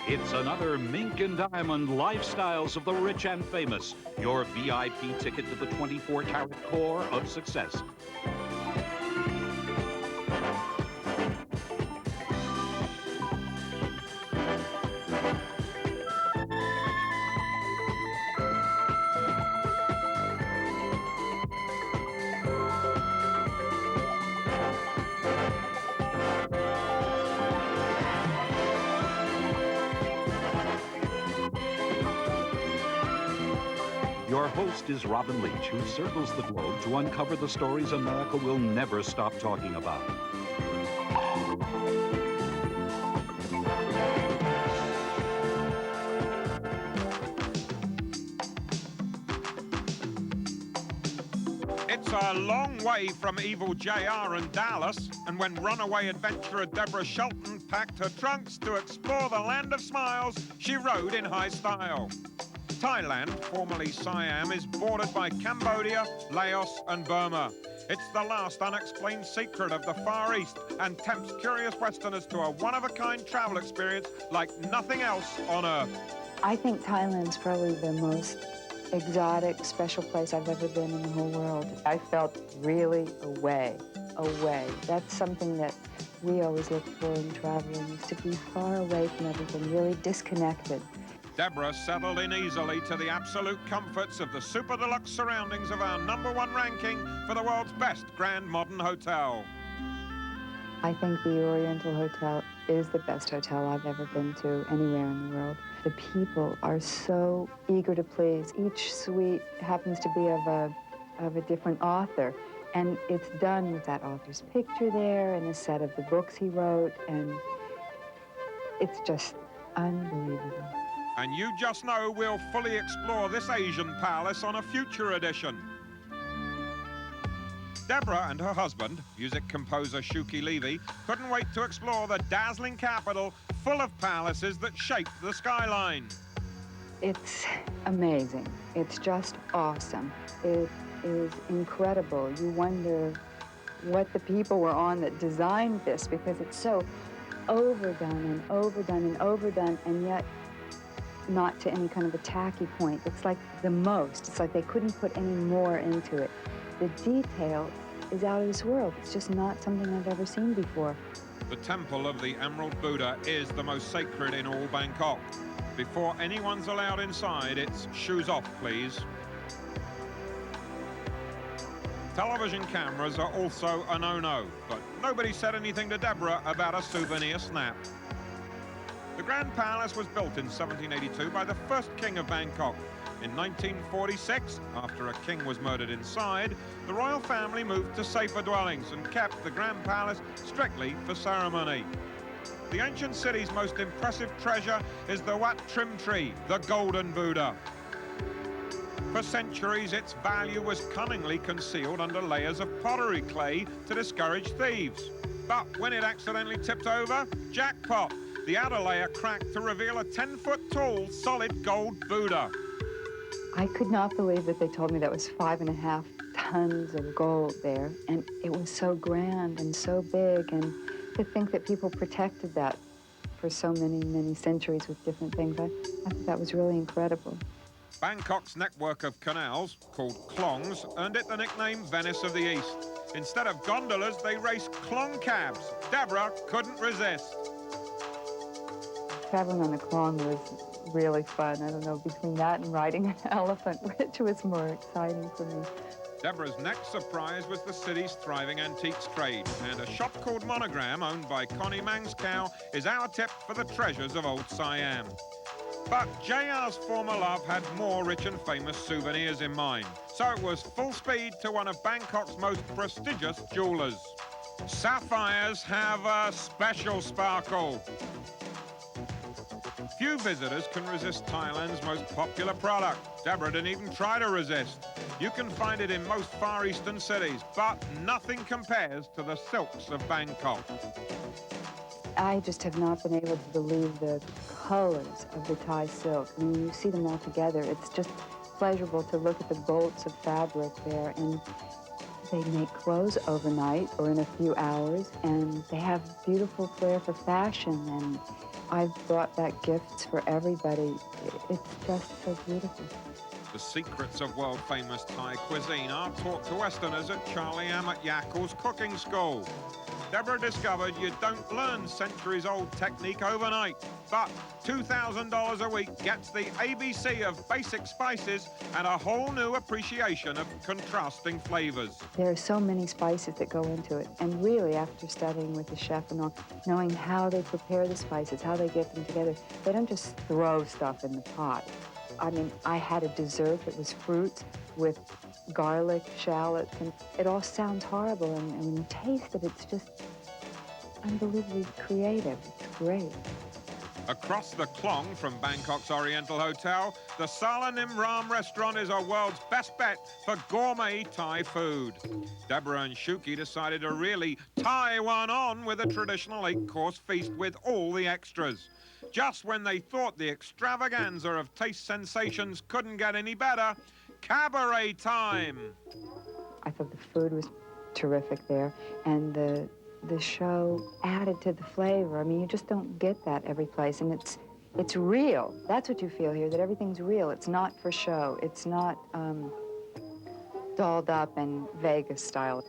It's another Mink and Diamond Lifestyles of the Rich and Famous, your VIP ticket to the 24-karat core of success. Your host is Robin Leach, who circles the globe to uncover the stories America will never stop talking about. It's a long way from evil JR and Dallas, and when runaway adventurer Deborah Shelton packed her trunks to explore the land of smiles, she rode in high style. Thailand, formerly Siam, is bordered by Cambodia, Laos and Burma. It's the last unexplained secret of the Far East and tempts curious Westerners to a one-of-a-kind travel experience like nothing else on Earth. I think Thailand's probably the most exotic, special place I've ever been in the whole world. I felt really away. That's something that we always look for in traveling, is to be far away from everything, really disconnected. Deborah settled in easily to the absolute comforts of the super deluxe surroundings of our #1 ranking for the world's best grand modern hotel. I think the Oriental Hotel is the best hotel I've ever been to anywhere in the world. The people are so eager to please. Each suite happens to be of a different author, and it's done with that author's picture there and a set of the books he wrote, and it's just unbelievable. And you just know we'll fully explore this Asian palace on a future edition. Deborah and her husband, music composer Shuki Levy, couldn't wait to explore the dazzling capital full of palaces that shaped the skyline. It's amazing. It's just awesome. It is incredible. You wonder what the people were on that designed this, because it's so overdone and overdone and overdone, and yet not to any kind of a tacky point. It's like the most. It's like they couldn't put any more into it. The detail is out of this world. It's just not something I've ever seen before. The temple of the Emerald Buddha is the most sacred in all Bangkok. Before anyone's allowed inside, it's shoes off, please. Television cameras are also a no-no, but nobody said anything to Deborah about a souvenir snap. The Grand Palace was built in 1782 by the first king of Bangkok. In 1946, after a king was murdered inside, the royal family moved to safer dwellings and kept the Grand Palace strictly for ceremony. The ancient city's most impressive treasure is the Wat Trim Tree, the golden Buddha. For centuries, its value was cunningly concealed under layers of pottery clay to discourage thieves. But when it accidentally tipped over, jackpot! The outer layer cracked to reveal a 10-foot-tall, solid gold Buddha. I could not believe that they told me that was 5.5 tons of gold there, and it was so grand and so big, and to think that people protected that for so many, many centuries with different things, I thought that was really incredible. Bangkok's network of canals, called klongs, earned it the nickname Venice of the East. Instead of gondolas, they raced klong cabs. Deborah couldn't resist. Traveling on the Klong was really fun. I don't know, between that and riding an elephant, which was more exciting for me. Deborah's next surprise was the city's thriving antiques trade, and a shop called Monogram, owned by Connie Mangskow, is our tip for the treasures of old Siam. But JR's former love had more rich and famous souvenirs in mind, so it was full speed to one of Bangkok's most prestigious jewelers. Sapphires have a special sparkle. Few visitors can resist Thailand's most popular product. Deborah didn't even try to resist. You can find it in most Far Eastern cities, but nothing compares to the silks of Bangkok. I just have not been able to believe the colors of the Thai silk. I mean, you see them all together. It's just pleasurable to look at the bolts of fabric there, and they make clothes overnight or in a few hours, and they have beautiful flair for fashion, and I've brought back gifts for everybody. It's just so beautiful. The secrets of world-famous Thai cuisine are taught to Westerners at Charlie Ammett Yackel's cooking school. Deborah discovered you don't learn centuries-old technique overnight, but $2,000 a week gets the ABC of basic spices and a whole new appreciation of contrasting flavors. There are so many spices that go into it, and really, after studying with the chef and all, knowing how they prepare the spices, how they get them together, they don't just throw stuff in the pot. I mean, I had a dessert that was fruits with garlic, shallots, and it all sounds horrible, and when you taste it, it's just unbelievably creative. It's great. Across the Klong from Bangkok's Oriental Hotel, the Sala Nim Ram restaurant is a world's best bet for gourmet Thai food. Deborah and Shuki decided to really tie one on with a traditional 8-course feast with all the extras. Just when they thought the extravaganza of taste sensations couldn't get any better, cabaret time! I thought the food was terrific there, and the show added to the flavor. I mean, you just don't get that every place, and it's real. That's what you feel here, that everything's real. It's not for show. It's not dolled up and Vegas style.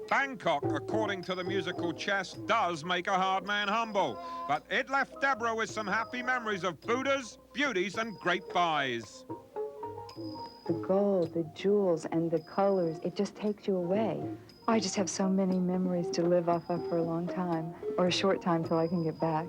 Bangkok, according to the musical Chess, does make a hard man humble, but it left Deborah with some happy memories of Buddhas, beauties, and great buys. The gold, the jewels, and the colors, it just takes you away. I just have so many memories to live off of for a long time, or a short time till I can get back.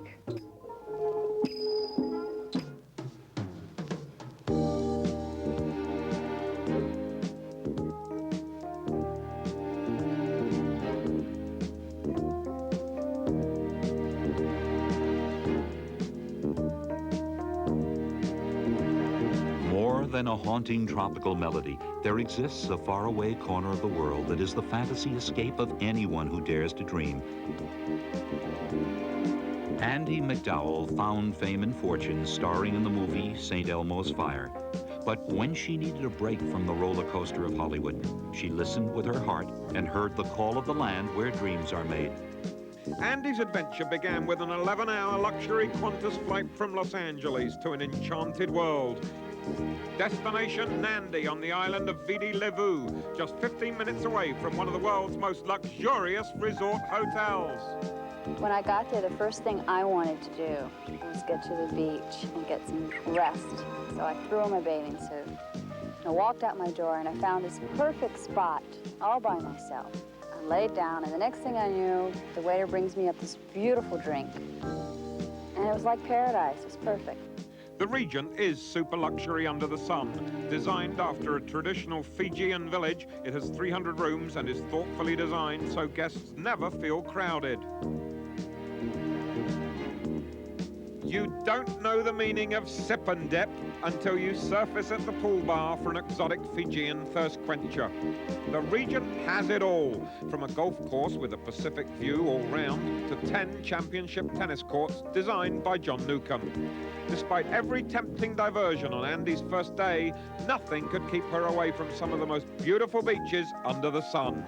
More than a haunting tropical melody, there exists a faraway corner of the world that is the fantasy escape of anyone who dares to dream. Andie MacDowell found fame and fortune starring in the movie St. Elmo's Fire. But when she needed a break from the roller coaster of Hollywood, she listened with her heart and heard the call of the land where dreams are made. Andie's adventure began with an 11-hour luxury Qantas flight from Los Angeles to an enchanted world. Destination Nandi on the island of Viti Levu, just 15 minutes away from one of the world's most luxurious resort hotels. When I got there, the first thing I wanted to do was get to the beach and get some rest. So I threw on my bathing suit. I walked out my door and I found this perfect spot all by myself. I laid down, and the next thing I knew, the waiter brings me up this beautiful drink. And it was like paradise. It was perfect. The region is super luxury under the sun. Designed after a traditional Fijian village, it has 300 rooms and is thoughtfully designed so guests never feel crowded. You don't know the meaning of sip and dip until you surface at the pool bar for an exotic Fijian thirst quencher. The region has it all, from a golf course with a Pacific view all round to 10 championship tennis courts designed by John Newcomb. Despite every tempting diversion on Andie's first day, nothing could keep her away from some of the most beautiful beaches under the sun.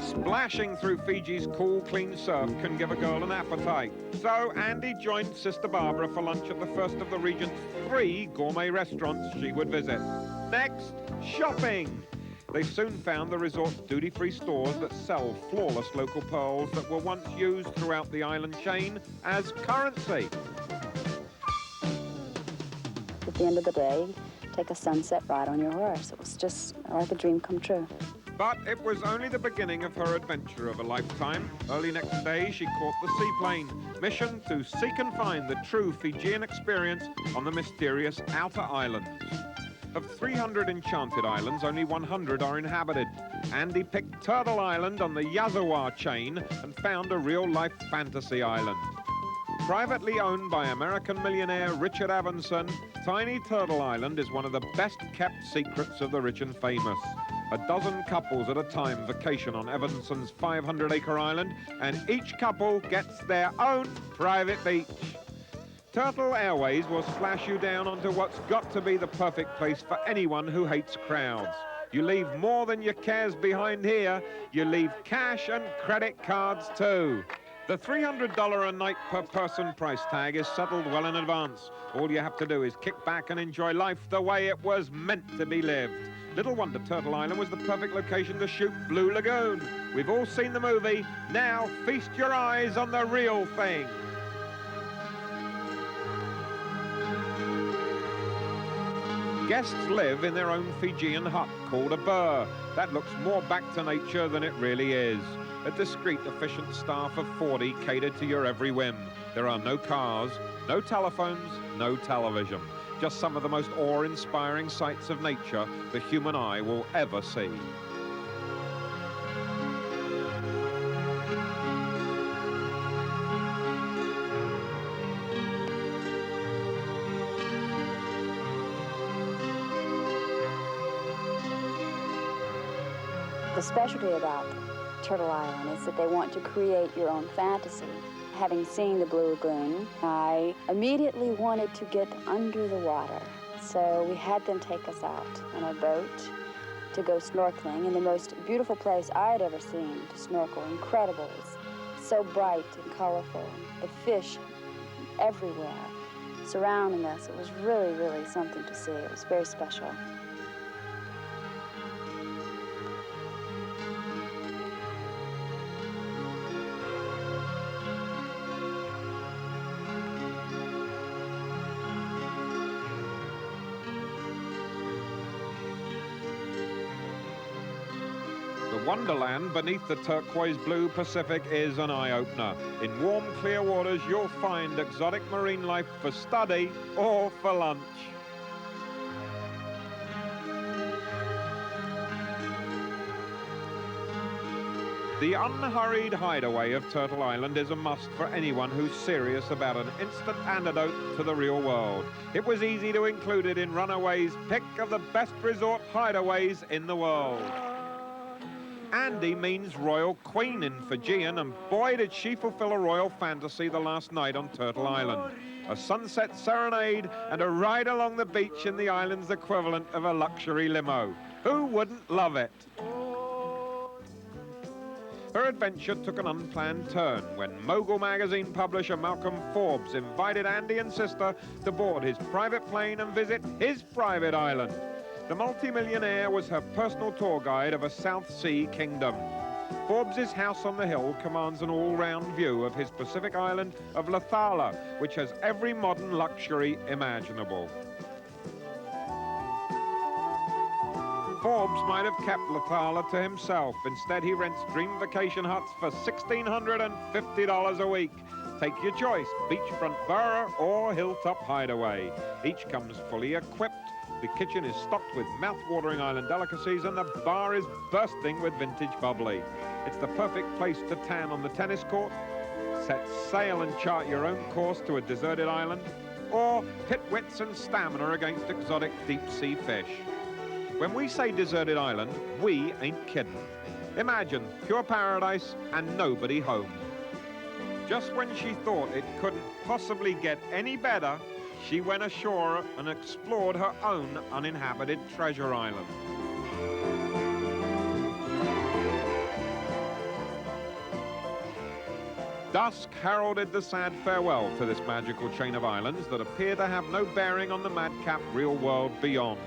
Splashing through Fiji's cool, clean surf can give a girl an appetite. So Andie joined Sister Barbara for lunch at the first of the region's 3 gourmet restaurants she would visit. Next, shopping. They soon found the resort's duty-free stores that sell flawless local pearls that were once used throughout the island chain as currency. At the end of the day, take a sunset ride on your horse. It was just like a dream come true. But it was only the beginning of her adventure of a lifetime. Early next day, she caught the seaplane. Mission to seek and find the true Fijian experience on the mysterious outer islands. Of 300 enchanted islands, only 100 are inhabited. Andy picked Turtle Island on the Yazawa chain and found a real-life fantasy island. Privately owned by American millionaire Richard Avanson, Tiny Turtle Island is one of the best-kept secrets of the rich and famous. A dozen couples at a time vacation on Avanson's 500-acre island, and each couple gets their own private beach. Turtle Airways will splash you down onto what's got to be the perfect place for anyone who hates crowds. You leave more than your cares behind here. You leave cash and credit cards too. The $300 a night per person price tag is settled well in advance. All you have to do is kick back and enjoy life the way it was meant to be lived. Little wonder Turtle Island was the perfect location to shoot Blue Lagoon. We've all seen the movie. Now feast your eyes on the real thing. Guests live in their own Fijian hut called a burr. That looks more back to nature than it really is. A discreet, efficient staff of 40 catered to your every whim. There are no cars, no telephones, no television. Just some of the most awe-inspiring sights of nature the human eye will ever see. The specialty about Turtle Island is that they want to create your own fantasy. Having seen the Blue Lagoon, I immediately wanted to get under the water. So we had them take us out on a boat to go snorkeling in the most beautiful place I had ever seen to snorkel. Incredible. It was so bright and colorful. The fish everywhere surrounding us. It was really, really something to see. It was very special. The wonderland beneath the turquoise blue Pacific is an eye-opener. In warm, clear waters, you'll find exotic marine life for study or for lunch. The unhurried hideaway of Turtle Island is a must for anyone who's serious about an instant antidote to the real world. It was easy to include it in Runaway's pick of the best resort hideaways in the world. Andy means Royal Queen in Fijian, and boy did she fulfill a royal fantasy the last night on Turtle Island. A sunset serenade and a ride along the beach in the island's equivalent of a luxury limo. Who wouldn't love it? Her adventure took an unplanned turn when Mogul magazine publisher Malcolm Forbes invited Andy and sister to board his private plane and visit his private island. The multimillionaire was her personal tour guide of a South Sea kingdom. Forbes' house on the hill commands an all-round view of his Pacific island of Lathala, which has every modern luxury imaginable. Forbes might have kept Lathala to himself. Instead, he rents dream vacation huts for $1,650 a week. Take your choice, beachfront burr or hilltop hideaway. Each comes fully equipped. The kitchen is stocked with mouth-watering island delicacies, and the bar is bursting with vintage bubbly. It's the perfect place to tan on the tennis court, set sail and chart your own course to a deserted island, or pit wits and stamina against exotic deep-sea fish. When we say deserted island, we ain't kidding. Imagine pure paradise and nobody home. Just when she thought it couldn't possibly get any better, she went ashore and explored her own uninhabited treasure island. Dusk heralded the sad farewell to this magical chain of islands that appear to have no bearing on the madcap real world beyond.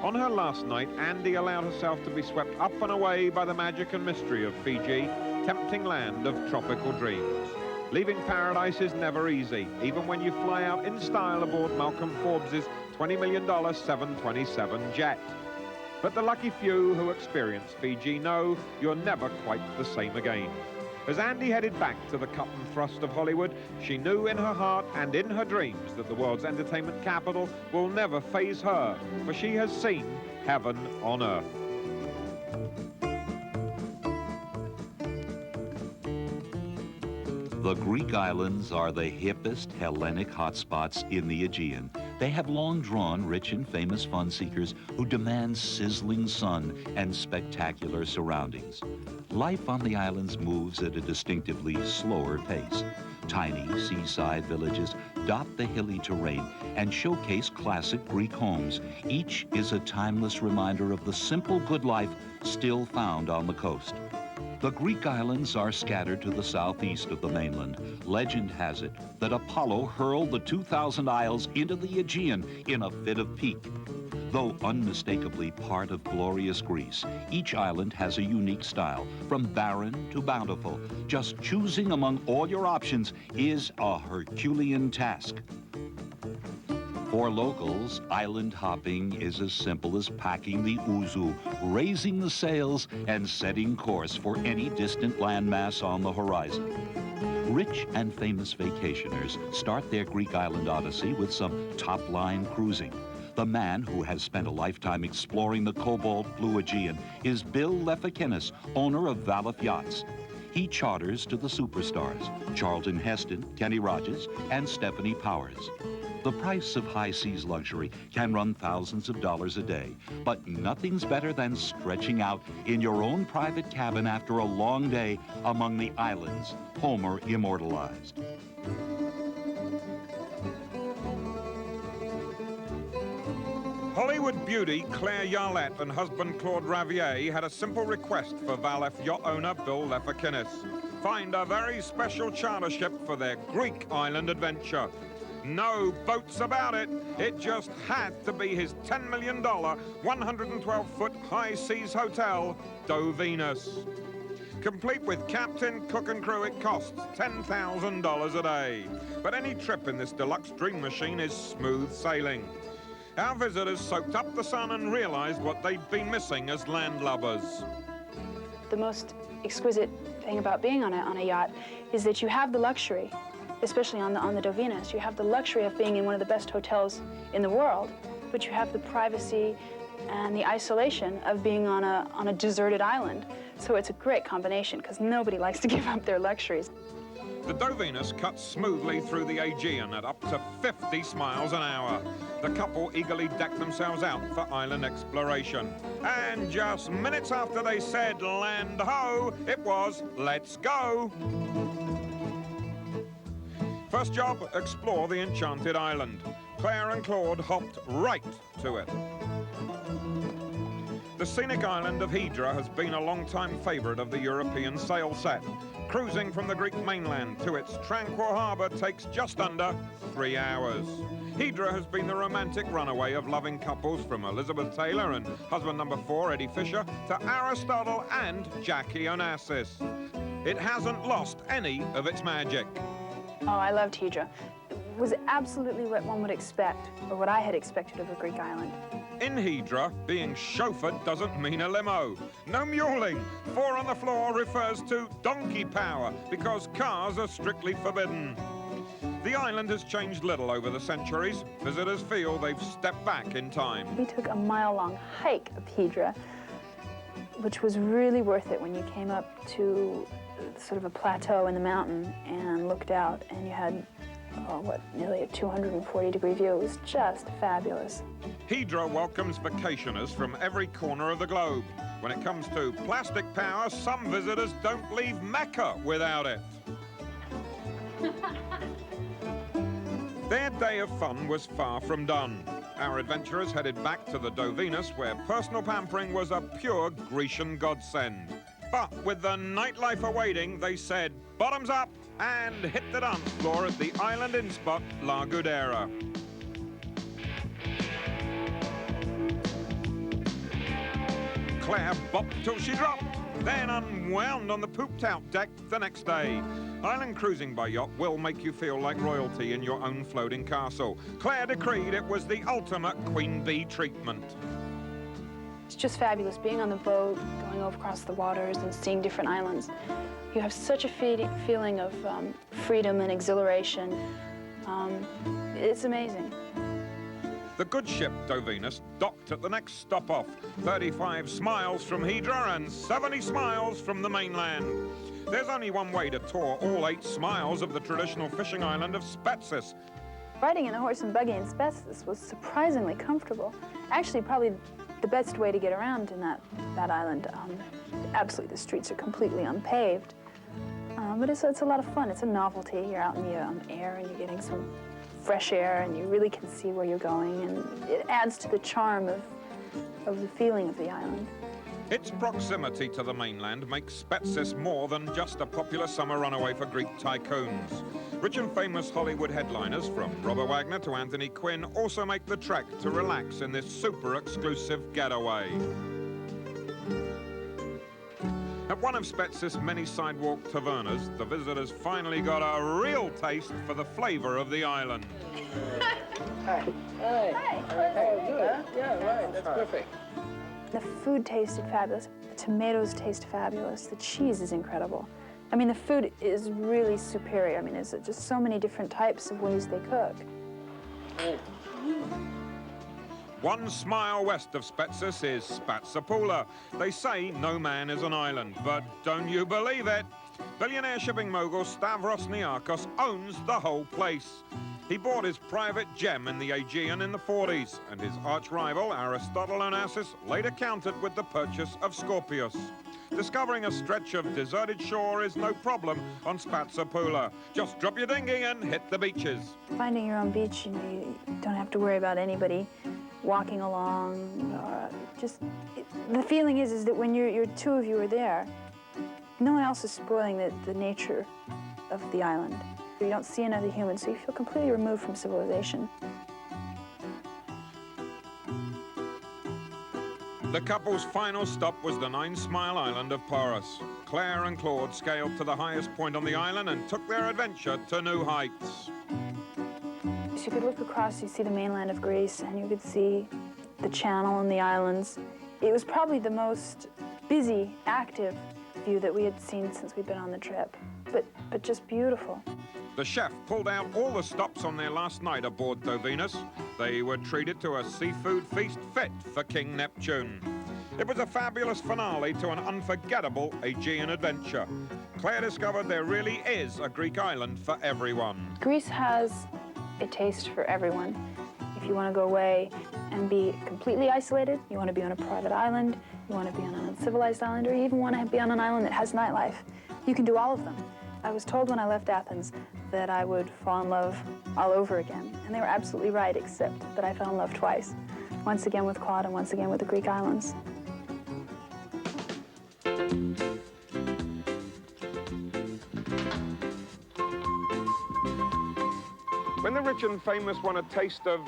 On her last night, Andy allowed herself to be swept up and away by the magic and mystery of Fiji, tempting land of tropical dreams. Leaving paradise is never easy, even when you fly out in style aboard Malcolm Forbes' $20 million 727 jet. But the lucky few who experience Fiji know you're never quite the same again. As Andy headed back to the cut and thrust of Hollywood, she knew in her heart and in her dreams that the world's entertainment capital will never faze her, for she has seen heaven on earth. The Greek islands are the hippest Hellenic hotspots in the Aegean. They have long drawn rich and famous fun seekers who demand sizzling sun and spectacular surroundings. Life on the islands moves at a distinctively slower pace. Tiny seaside villages dot the hilly terrain and showcase classic Greek homes. Each is a timeless reminder of the simple good life still found on the coast. The Greek islands are scattered to the southeast of the mainland. Legend has it that Apollo hurled the 2,000 isles into the Aegean in a fit of pique. Though unmistakably part of glorious Greece, each island has a unique style, from barren to bountiful. Just choosing among all your options is a Herculean task. For locals, island hopping is as simple as packing the ouzo, raising the sails, and setting course for any distant landmass on the horizon. Rich and famous vacationers start their Greek island odyssey with some top-line cruising. The man who has spent a lifetime exploring the cobalt blue Aegean is Bill Lefakinis, owner of Valif Yachts. He charters to the superstars, Charlton Heston, Kenny Rogers, and Stephanie Powers. The price of high seas luxury can run thousands of dollars a day, but nothing's better than stretching out in your own private cabin after a long day among the islands Homer immortalized. Hollywood beauty Claire Yarlett and husband Claude Ravier had a simple request for Valef yacht owner Bill Lefakinis. Find a very special charter ship for their Greek island adventure. No boats about it. It just had to be his $10 million, 112-foot high seas hotel, Do Venus. Complete with captain, cook and crew, it costs $10,000 a day. But any trip in this deluxe dream machine is smooth sailing. Our visitors soaked up the sun and realized what they'd been missing as landlubbers. The most exquisite thing about being on a yacht is that you have the luxury, especially on the Do Venus, you have the luxury of being in one of the best hotels in the world, but you have the privacy and the isolation of being on a deserted island. So it's a great combination because nobody likes to give up their luxuries. The Do Venus cuts smoothly through the Aegean at up to 50 miles an hour. The couple eagerly decked themselves out for island exploration. And just minutes after they said land ho, it was let's go. First job, explore the enchanted island. Claire and Claude hopped right to it. The scenic island of Hydra has been a long-time favorite of the European sail set. Cruising from the Greek mainland to its tranquil harbor takes just under 3 hours. Hydra has been the romantic runaway of loving couples from Elizabeth Taylor and husband number 4, Eddie Fisher, to Aristotle and Jackie Onassis. It hasn't lost any of its magic. Oh, I loved Hydra. It was absolutely what one would expect, or what I had expected of a Greek island. In Hydra, being chauffeured doesn't mean a limo. No muling. 4 on the floor refers to donkey power because cars are strictly forbidden. The island has changed little over the centuries. Visitors feel they've stepped back in time. We took a mile-long hike up Hydra, which was really worth it when you came up to sort of a plateau in the mountain and looked out, and you had, nearly a 240-degree view. It was just fabulous. Hydra welcomes vacationers from every corner of the globe. When it comes to plastic power, some visitors don't leave Mecca without it. Their day of fun was far from done. Our adventurers headed back to the Do Venus, where personal pampering was a pure Grecian godsend. But with the nightlife awaiting, they said bottoms up and hit the dance floor at the island inn spot, La Gudera. Claire bopped till she dropped, then unwound on the pooped-out deck the next day. Island cruising by yacht will make you feel like royalty in your own floating castle. Claire decreed it was the ultimate queen bee treatment. It's just fabulous being on the boat, going over across the waters and seeing different islands. You have such a feeling of freedom and exhilaration. It's amazing. The good ship Dovenus docked at the next stop off, 35 miles from Hydra and 70 miles from the mainland. There's only one way to tour all 8 miles of the traditional fishing island of Spetses. Riding in a horse and buggy in Spetses was surprisingly comfortable. Actually, probably the best way to get around in that island. Absolutely, the streets are completely unpaved. But it's a lot of fun. It's a novelty. You're out in the air and you're getting some fresh air and you really can see where you're going, and it adds to the charm of the feeling of the island. Its proximity to the mainland makes Spetses more than just a popular summer runaway for Greek tycoons. Rich and famous Hollywood headliners, from Robert Wagner to Anthony Quinn, also make the trek to relax in this super exclusive getaway. At one of Spetses' many sidewalk tavernas, the visitors finally got a real taste for the flavor of the island. Hi. Hi. Oh, good. Yeah, right. That's perfect. The food tasted fabulous. The tomatoes taste fabulous. The cheese is incredible. I mean, the food is really superior. I mean, there's just so many different types of ways they cook. 1 mile west of Spetses is Spatsapula. They say no man is an island, but don't you believe it? Billionaire shipping mogul Stavros Niarchos owns the whole place. He bought his private gem in the Aegean in the 40s, and his arch-rival Aristotle Onassis later countered with the purchase of Scorpius. Discovering a stretch of deserted shore is no problem on Spatsapula. Just drop your dinghy and hit the beaches. Finding your own beach, you don't have to worry about anybody walking along. The feeling is that when you're two of you are there, no one else is spoiling the nature of the island. You don't see another human, so you feel completely removed from civilization. The couple's final stop was the 9-mile island of Paros. Claire and Claude scaled to the highest point on the island and took their adventure to new heights. So you could look across, you see the mainland of Greece, and you could see the channel and the islands. It was probably the most busy, active view that we had seen since we'd been on the trip, but just beautiful. The chef pulled out all the stops on their last night aboard Dovenus. They were treated to a seafood feast fit for King Neptune. It was a fabulous finale to an unforgettable Aegean adventure. Claire discovered there really is a Greek island for everyone. Greece has a taste for everyone. If you want to go away and be completely isolated, you want to be on a private island, you want to be on an uncivilized island, or you even want to be on an island that has nightlife, you can do all of them. I was told when I left Athens that I would fall in love all over again, and they were absolutely right, except that I fell in love twice. Once again with Claude and once again with the Greek islands. When the rich and famous want a taste of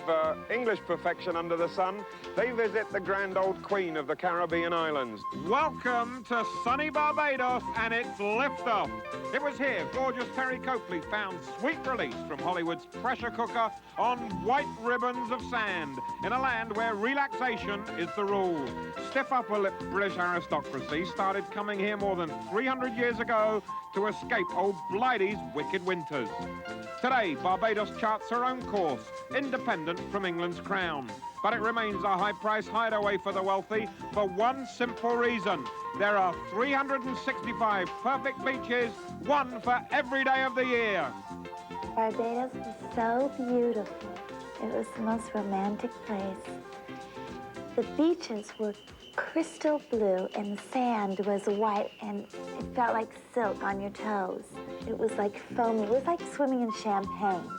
English perfection under the sun, they visit the grand old queen of the Caribbean islands. Welcome to sunny Barbados and its liftoff. It was here gorgeous Terry Copley found sweet release from Hollywood's pressure cooker on white ribbons of sand in a land where relaxation is the rule. Stiff upper-lip British aristocracy started coming here more than 300 years ago to escape old Blighty's wicked winters. Today, Barbados charts her own course, independent from England's crown. But it remains a high-priced hideaway for the wealthy for one simple reason. There are 365 perfect beaches, one for every day of the year. Barbados was so beautiful. It was the most romantic place. The beaches were crystal blue and the sand was white and it felt like silk on your toes. It was like foamy. It was like swimming in champagne.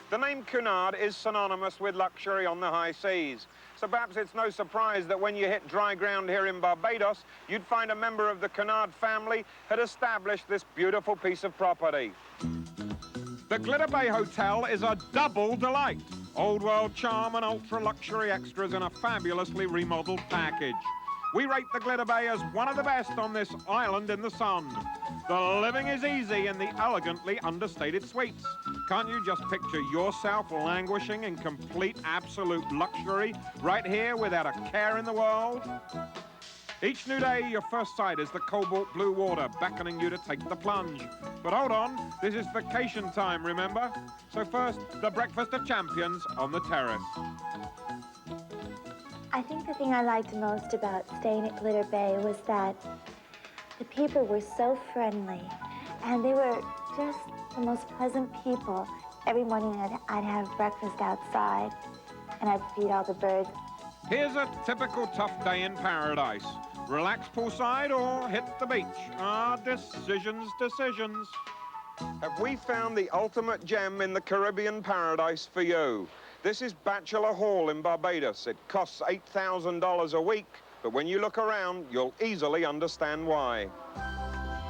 The name Cunard is synonymous with luxury on the high seas. So perhaps it's no surprise that when you hit dry ground here in Barbados, you'd find a member of the Cunard family had established this beautiful piece of property. The Glitter Bay Hotel is a double delight. Old world charm and ultra-luxury extras in a fabulously remodeled package. We rate the Glitter Bay as one of the best on this island in the sun. The living is easy in the elegantly understated suites. Can't you just picture yourself languishing in complete, absolute luxury right here without a care in the world? Each new day, your first sight is the cobalt blue water beckoning you to take the plunge. But hold on, this is vacation time, remember? So first, the breakfast of champions on the terrace. I think the thing I liked most about staying at Glitter Bay was that the people were so friendly, and they were just the most pleasant people. Every morning I'd have breakfast outside, and I'd feed all the birds. Here's a typical tough day in paradise. Relax poolside or hit the beach? Decisions. Have we found the ultimate gem in the Caribbean paradise for you? This is Bachelor Hall in Barbados. It costs $8,000 a week, but when you look around, you'll easily understand why.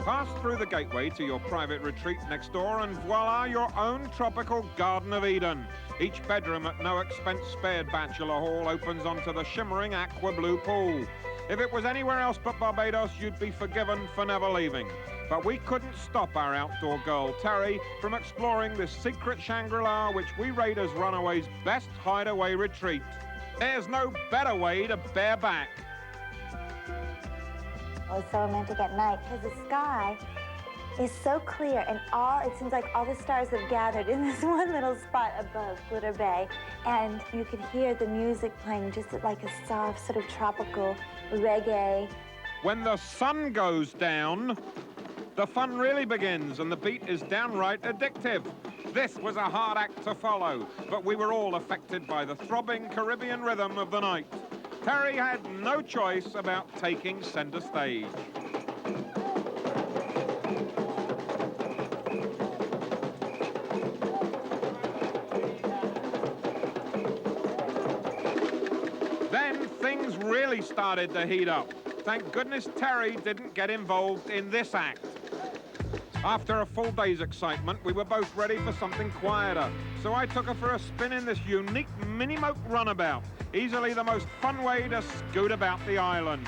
Pass through the gateway to your private retreat next door and voila, your own tropical Garden of Eden. Each bedroom at no expense spared Bachelor Hall opens onto the shimmering aqua blue pool. If it was anywhere else but Barbados, you'd be forgiven for never leaving. But we couldn't stop our outdoor girl, Terry, from exploring this secret Shangri-La, which we rate as Runaway's best hideaway retreat. There's no better way to bear back. It was so romantic at night because the sky is so clear, and it seems like all the stars have gathered in this one little spot above Glitter Bay, and you could hear the music playing just like a soft sort of tropical reggae. When the sun goes down, the fun really begins, and the beat is downright addictive. This was a hard act to follow, but we were all affected by the throbbing Caribbean rhythm of the night. Terry had no choice about taking center stage. Then things really started to heat up. Thank goodness Terry didn't get involved in this act. After a full day's excitement, we were both ready for something quieter. So I took her for a spin in this unique mini-moke runabout, easily the most fun way to scoot about the island.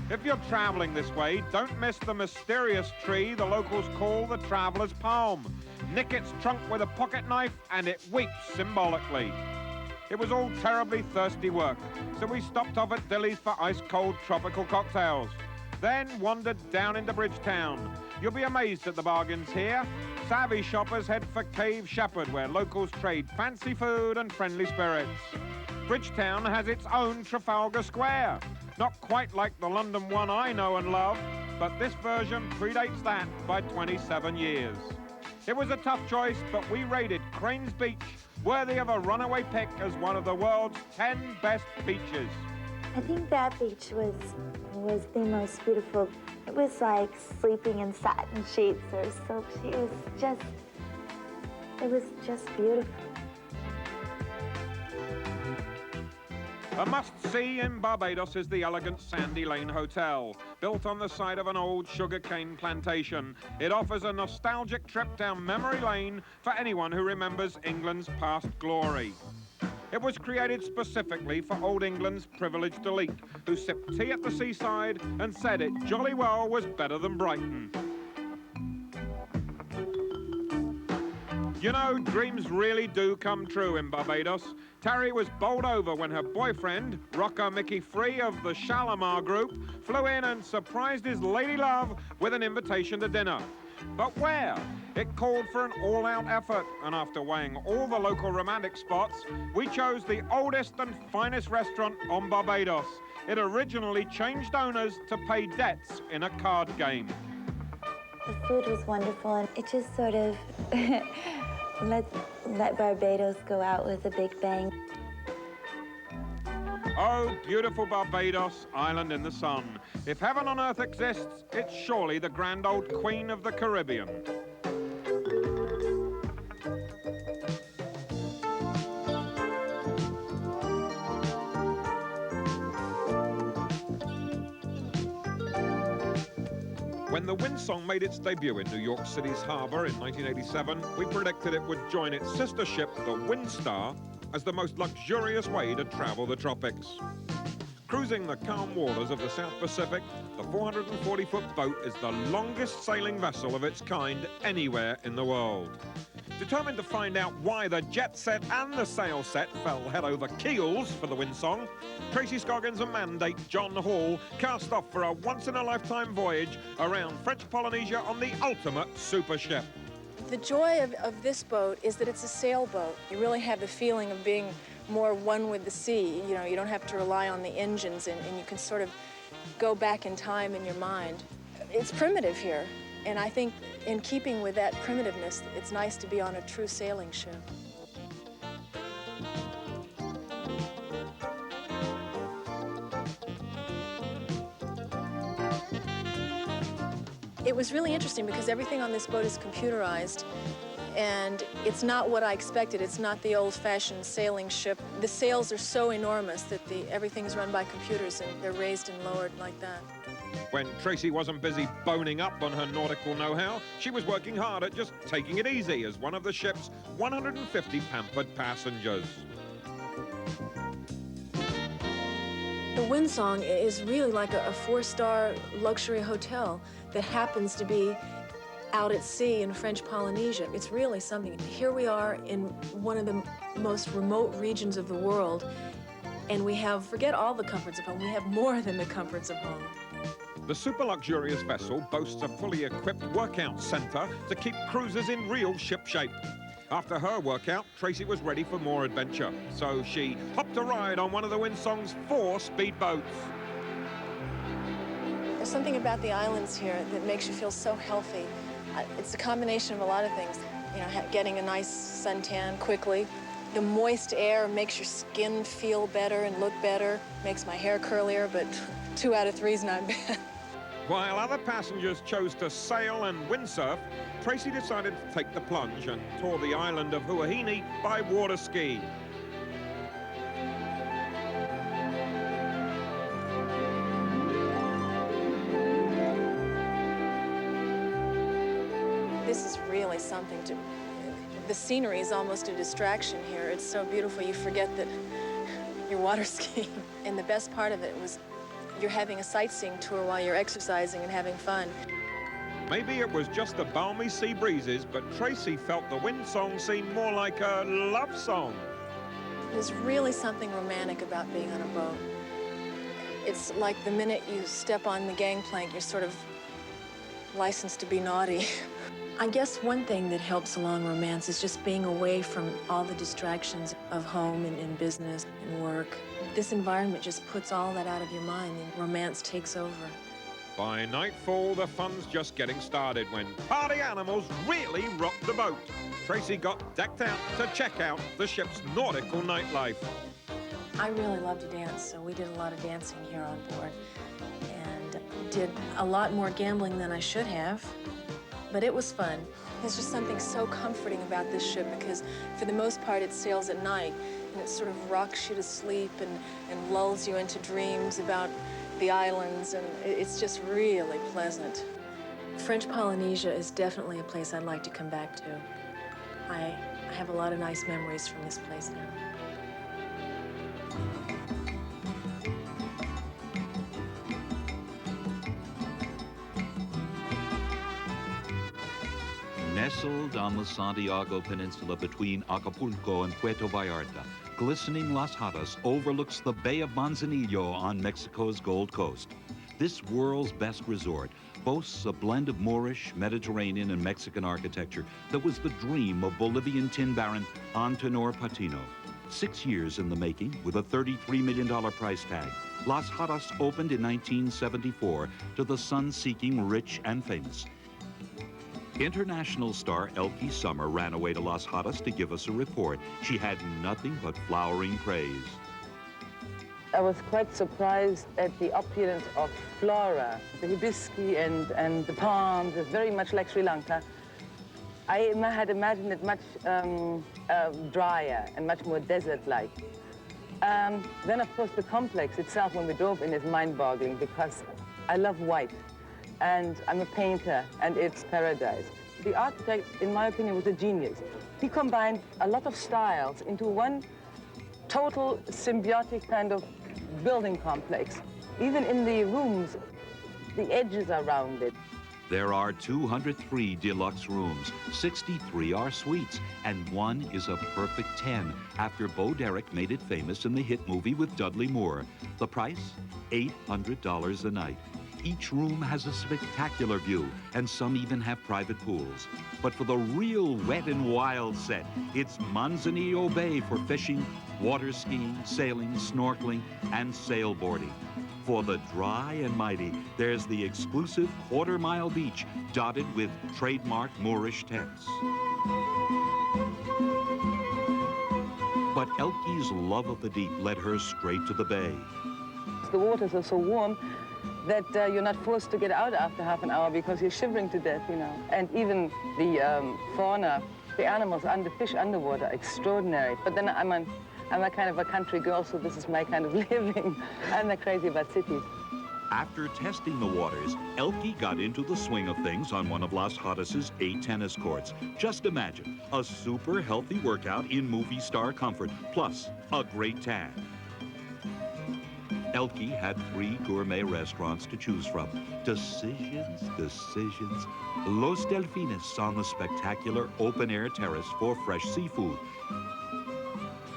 If you're traveling this way, don't miss the mysterious tree the locals call the traveler's palm. Nick its trunk with a pocket knife and it weeps symbolically. It was all terribly thirsty work, so we stopped off at Dilly's for ice-cold tropical cocktails. Then wandered down into Bridgetown. You'll be amazed at the bargains here. Savvy shoppers head for Cave Shepherd, where locals trade fancy food and friendly spirits. Bridgetown has its own Trafalgar Square. Not quite like the London one I know and love, but this version predates that by 27 years. It was a tough choice, but we rated Cranes Beach worthy of a runaway pick as one of the world's 10 best beaches. I think that beach was the most beautiful. It was like sleeping in satin sheets or silk sheets. It was just beautiful. A must-see in Barbados is the elegant Sandy Lane Hotel. Built on the site of an old sugarcane plantation, it offers a nostalgic trip down memory lane for anyone who remembers England's past glory. It was created specifically for Old England's privileged elite, who sipped tea at the seaside and said it jolly well was better than Brighton. You know, dreams really do come true in Barbados. Terry was bowled over when her boyfriend, rocker Mickey Free of the Shalimar Group, flew in and surprised his lady love with an invitation to dinner. But where? It called for an all-out effort, and after weighing all the local romantic spots, we chose the oldest and finest restaurant on Barbados. It originally changed owners to pay debts in a card game. The food was wonderful, and it just sort of let Barbados go out with a big bang. Oh, beautiful Barbados, island in the sun. If heaven on earth exists, it's surely the grand old queen of the Caribbean. When the Windsong made its debut in New York City's harbor in 1987, we predicted it would join its sister ship, the Windstar, as the most luxurious way to travel the tropics. Cruising the calm waters of the South Pacific, the 440-foot boat is the longest sailing vessel of its kind anywhere in the world. Determined to find out why the jet set and the sail set fell head over keels for the Windsong, Tracy Scoggins and mandate John Hall cast off for a once-in-a-lifetime voyage around French Polynesia on the ultimate super ship. The joy of this boat is that it's a sailboat. You really have the feeling of being more one with the sea. You know, you don't have to rely on the engines, and you can sort of go back in time in your mind. It's primitive here, and I think in keeping with that primitiveness, it's nice to be on a true sailing ship. It was really interesting because everything on this boat is computerized, and it's not what I expected. It's not the old-fashioned sailing ship. The sails are so enormous that everything's run by computers, and they're raised and lowered like that. When Tracy wasn't busy boning up on her nautical know-how, she was working hard at just taking it easy as one of the ship's 150 pampered passengers. The Windsong is really like a four-star luxury hotel that happens to be out at sea in French Polynesia. It's really something. Here we are in one of the most remote regions of the world, and we have, forget all the comforts of home, we have more than the comforts of home. The super luxurious vessel boasts a fully equipped workout center to keep cruisers in real ship shape. After her workout, Tracy was ready for more adventure, so she hopped a ride on one of the Windsong's 4 speedboats. There's something about the islands here that makes you feel so healthy. It's a combination of a lot of things. You know, getting a nice suntan quickly. The moist air makes your skin feel better and look better. Makes my hair curlier, but 2 out of 3 is not bad. While other passengers chose to sail and windsurf, Tracy decided to take the plunge and tour the island of Huahine by water ski. This is really something to... The scenery is almost a distraction here. It's so beautiful, you forget that you're water skiing. And the best part of it was you're having a sightseeing tour while you're exercising and having fun. Maybe it was just the balmy sea breezes, but Tracy felt the Windsong seemed more like a love song. There's really something romantic about being on a boat. It's like the minute you step on the gangplank, you're sort of licensed to be naughty. I guess one thing that helps along romance is just being away from all the distractions of home and business and work. This environment just puts all that out of your mind, and romance takes over. By nightfall, the fun's just getting started when party animals really rocked the boat. Tracy got decked out to check out the ship's nautical nightlife. I really love to dance, so we did a lot of dancing here on board, and did a lot more gambling than I should have. But it was fun. There's just something so comforting about this ship because for the most part it sails at night and it sort of rocks you to sleep and lulls you into dreams about the islands, and it's just really pleasant. French Polynesia is definitely a place I'd like to come back to. I have a lot of nice memories from this place now. Nestled on the Santiago Peninsula between Acapulco and Puerto Vallarta, glistening Las Hadas overlooks the Bay of Manzanillo on Mexico's Gold Coast. This world's best resort boasts a blend of Moorish, Mediterranean, and Mexican architecture that was the dream of Bolivian tin baron Antenor Patino. 6 years in the making, with a $33 million price tag, Las Hadas opened in 1974 to the sun-seeking rich and famous. International star Elke Summer ran away to Las Hadas to give us a report. She had nothing but flowering praise. I was quite surprised at the opulence of flora, the hibiscus and the palms. It's very much like Sri Lanka. I had imagined it much drier and much more desert-like. Then, of course, the complex itself, when we drove in, is mind-boggling because I love white. And I'm a painter, and it's paradise. The architect, in my opinion, was a genius. He combined a lot of styles into one total symbiotic kind of building complex. Even in the rooms, the edges are rounded. There are 203 deluxe rooms, 63 are suites, and one is a perfect 10 after Bo Derek made it famous in the hit movie with Dudley Moore. The price? $800 a night. Each room has a spectacular view, and some even have private pools. But for the real wet and wild set, it's Manzanillo Bay for fishing, water skiing, sailing, snorkeling, and sailboarding. For the dry and mighty, there's the exclusive quarter-mile beach dotted with trademark Moorish tents. But Elke's love of the deep led her straight to the bay. The waters are so warm that you're not forced to get out after half an hour because you're shivering to death, you know. And even the fauna, the animals and the fish underwater are extraordinary. But then I'm a kind of a country girl, so this is my kind of living. I'm not crazy about cities. After testing the waters, Elke got into the swing of things on one of Las Hadas' 8 tennis courts. Just imagine, a super healthy workout in movie star comfort, plus a great tan. Elke had 3 gourmet restaurants to choose from. Decisions. Los Delfines on the spectacular open-air terrace for fresh seafood.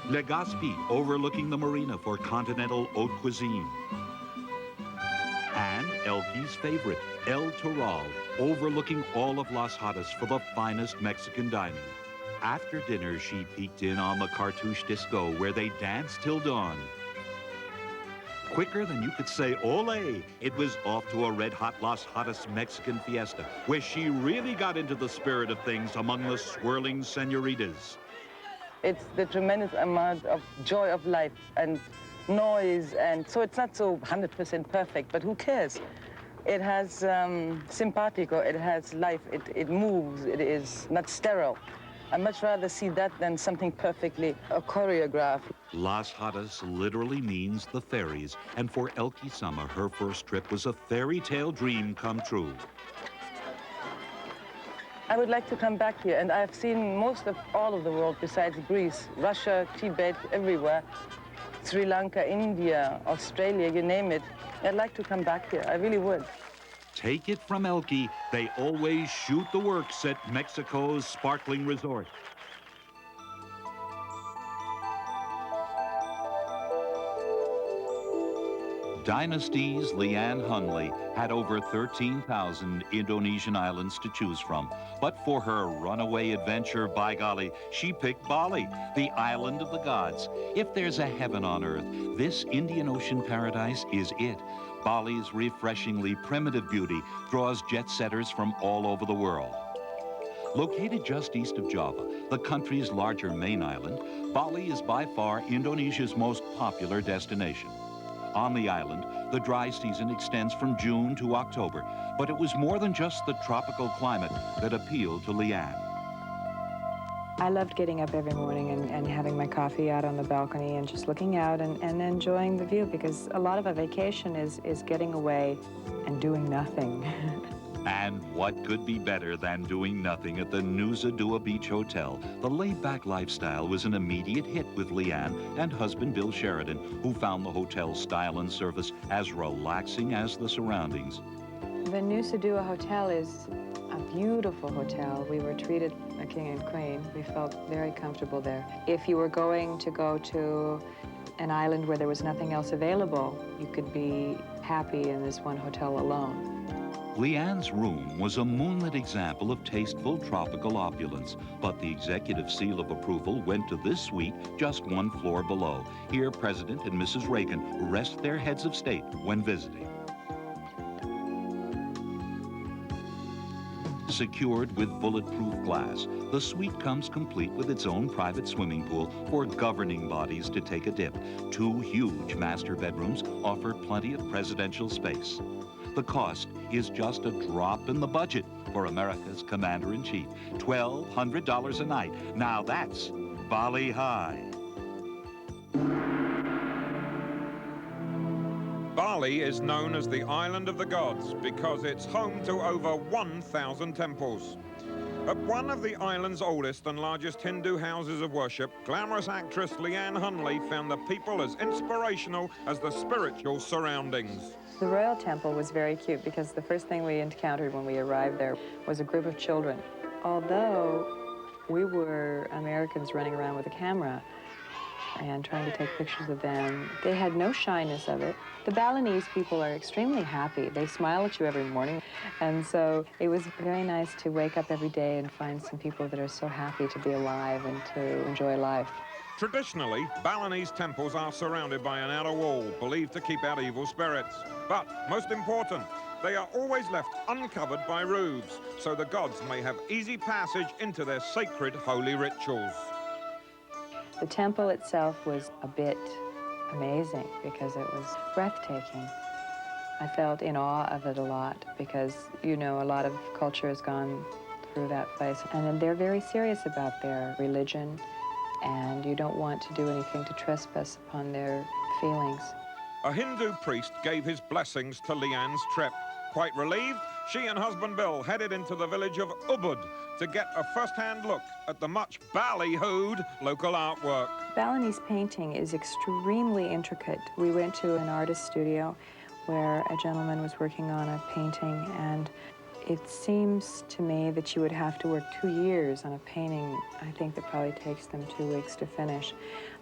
Legazpi overlooking the marina for continental haute cuisine. And Elke's favorite, El Toral, overlooking all of Las Hadas for the finest Mexican dining. After dinner, she peeked in on the Cartouche Disco, where they danced till dawn. Quicker than you could say ole, it was off to a red-hot Las Hadas Mexican fiesta, where she really got into the spirit of things among the swirling senoritas. It's the tremendous amount of joy of life and noise, and so it's not so 100% perfect, but who cares? It has simpatico, it has life, it moves, it is not sterile. I'd much rather see that than something perfectly choreographed. Las Hadas literally means the fairies, and for Elke Summer, her first trip was a fairy tale dream come true. I would like to come back here, and I've seen most of all of the world besides Greece, Russia, Tibet, everywhere, Sri Lanka, India, Australia, you name it. I'd like to come back here, I really would. Take it from Elke, they always shoot the works at Mexico's sparkling resort. Dynasty's Leanne Hunley had over 13,000 Indonesian islands to choose from. But for her runaway adventure, by golly, she picked Bali, the island of the gods. If there's a heaven on earth, this Indian Ocean paradise is it. Bali's refreshingly primitive beauty draws jet-setters from all over the world. Located just east of Java, the country's larger main island, Bali is by far Indonesia's most popular destination. On the island, the dry season extends from June to October, but it was more than just the tropical climate that appealed to Leanne. I loved getting up every morning and having my coffee out on the balcony and just looking out and enjoying the view, because a lot of a vacation is getting away and doing nothing. And what could be better than doing nothing at the Nusa Dua Beach Hotel? The laid-back lifestyle was an immediate hit with Leanne and husband Bill Sheridan, who found the hotel's style and service as relaxing as the surroundings. The Nusa Dua Hotel is a beautiful hotel. We were treated like king and queen. We felt very comfortable there. If you were going to go to an island where there was nothing else available, you could be happy in this one hotel alone. Leanne's room was a moonlit example of tasteful tropical opulence, but the executive seal of approval went to this suite just 1 floor below. Here, President and Mrs. Reagan rest their heads of state when visiting. Secured with bulletproof glass, the suite comes complete with its own private swimming pool for governing bodies to take a dip. 2 huge master bedrooms offer plenty of presidential space. The cost is just a drop in the budget for America's Commander-in-Chief, $1,200 a night. Now that's Bali high. Bali is known as the Island of the Gods because it's home to over 1,000 temples. At one of the island's oldest and largest Hindu houses of worship, glamorous actress Leanne Hunley found the people as inspirational as the spiritual surroundings. The Royal Temple was very cute because the first thing we encountered when we arrived there was a group of children. Although we were Americans running around with a camera and trying to take pictures of them, they had no shyness of it. The Balinese people are extremely happy. They smile at you every morning. And so it was very nice to wake up every day and find some people that are so happy to be alive and to enjoy life. Traditionally, Balinese temples are surrounded by an outer wall, believed to keep out evil spirits. But, most important, they are always left uncovered by roofs, so the gods may have easy passage into their sacred holy rituals. The temple itself was a bit amazing because it was breathtaking. I felt in awe of it a lot because, you know, a lot of culture has gone through that place. And they're very serious about their religion, and you don't want to do anything to trespass upon their feelings. A Hindu priest gave his blessings to Leanne's trip. Quite relieved, she and husband Bill headed into the village of Ubud to get a first-hand look at the much ballyhooed local artwork. Balinese painting is extremely intricate. We went to an artist studio where a gentleman was working on a painting, and it seems to me that you would have to work 2 years on a painting. I think that probably takes them 2 weeks to finish.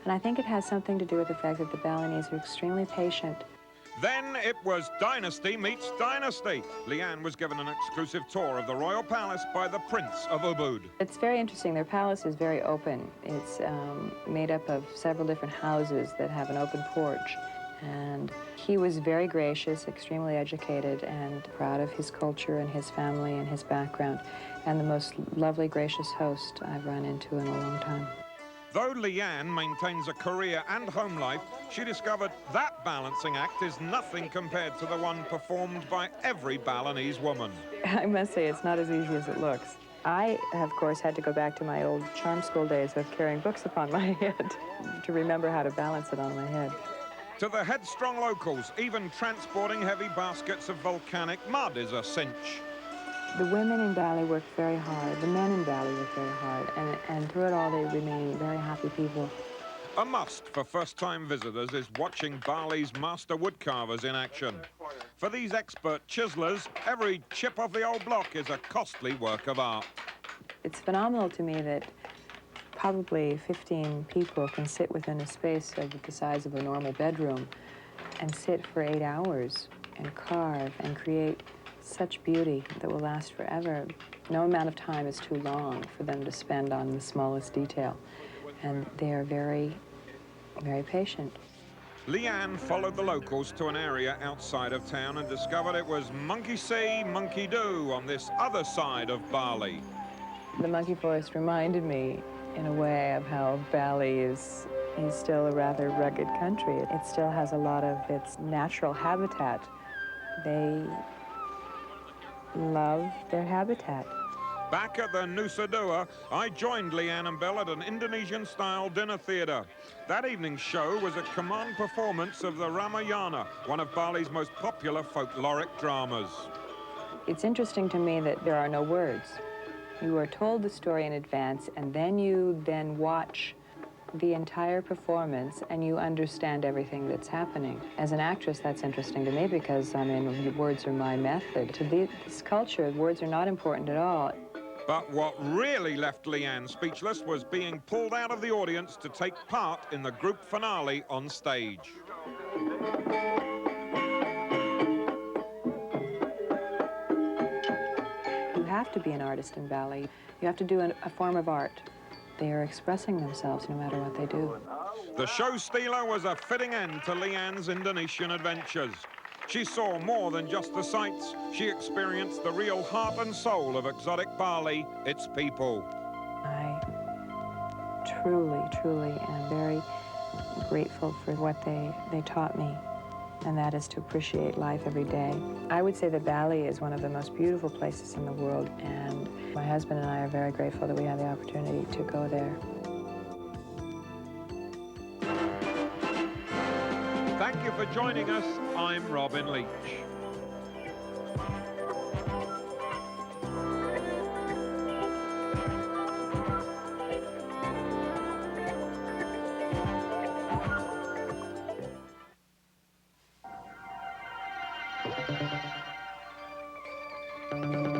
And I think it has something to do with the fact that the Balinese are extremely patient. Then it was Dynasty meets Dynasty. Leanne was given an exclusive tour of the royal palace by the Prince of Ubud. It's very interesting. Their palace is very open. It's made up of several different houses that have an open porch. And he was very gracious, extremely educated, and proud of his culture and his family and his background, and the most lovely, gracious host I've run into in a long time. Though Leanne maintains a career and home life, she discovered that balancing act is nothing compared to the one performed by every Balinese woman. I must say, it's not as easy as it looks. I, of course, had to go back to my old charm school days of carrying books upon my head to remember how to balance it on my head. To the headstrong locals, even transporting heavy baskets of volcanic mud is a cinch. The women in Bali work very hard. The men in Bali work very hard. And through it all, they remain very happy people. A must for first-time visitors is watching Bali's master woodcarvers in action. For these expert chiselers, every chip off the old block is a costly work of art. It's phenomenal to me that probably 15 people can sit within a space of the size of a normal bedroom and sit for 8 hours and carve and create such beauty that will last forever. No amount of time is too long for them to spend on the smallest detail. And they are very, very patient. Leanne followed the locals to an area outside of town and discovered it was monkey see, monkey do on this other side of Bali. The monkey forest reminded me, in a way, of how Bali is still a rather rugged country. It still has a lot of its natural habitat. They love their habitat. Back at the Nusa Dua, I joined Leanne and Bill at an Indonesian-style dinner theatre. That evening's show was a command performance of the Ramayana, one of Bali's most popular folkloric dramas. It's interesting to me that there are no words. You are told the story in advance, and then you watch the entire performance, and you understand everything that's happening. As an actress, that's interesting to me because, I mean, words are my method. To this culture, words are not important at all. But what really left Leanne speechless was being pulled out of the audience to take part in the group finale on stage. You have to be an artist in Bali. You have to do a form of art. They are expressing themselves no matter what they do. The show stealer was a fitting end to Leanne's Indonesian adventures. She saw more than just the sights. She experienced the real heart and soul of exotic Bali, its people. I truly, truly am very grateful for what they taught me, and that is to appreciate life every day. I would say that Bali is one of the most beautiful places in the world, and my husband and I are very grateful that we had the opportunity to go there. Thank you for joining us. I'm Robin Leach. it.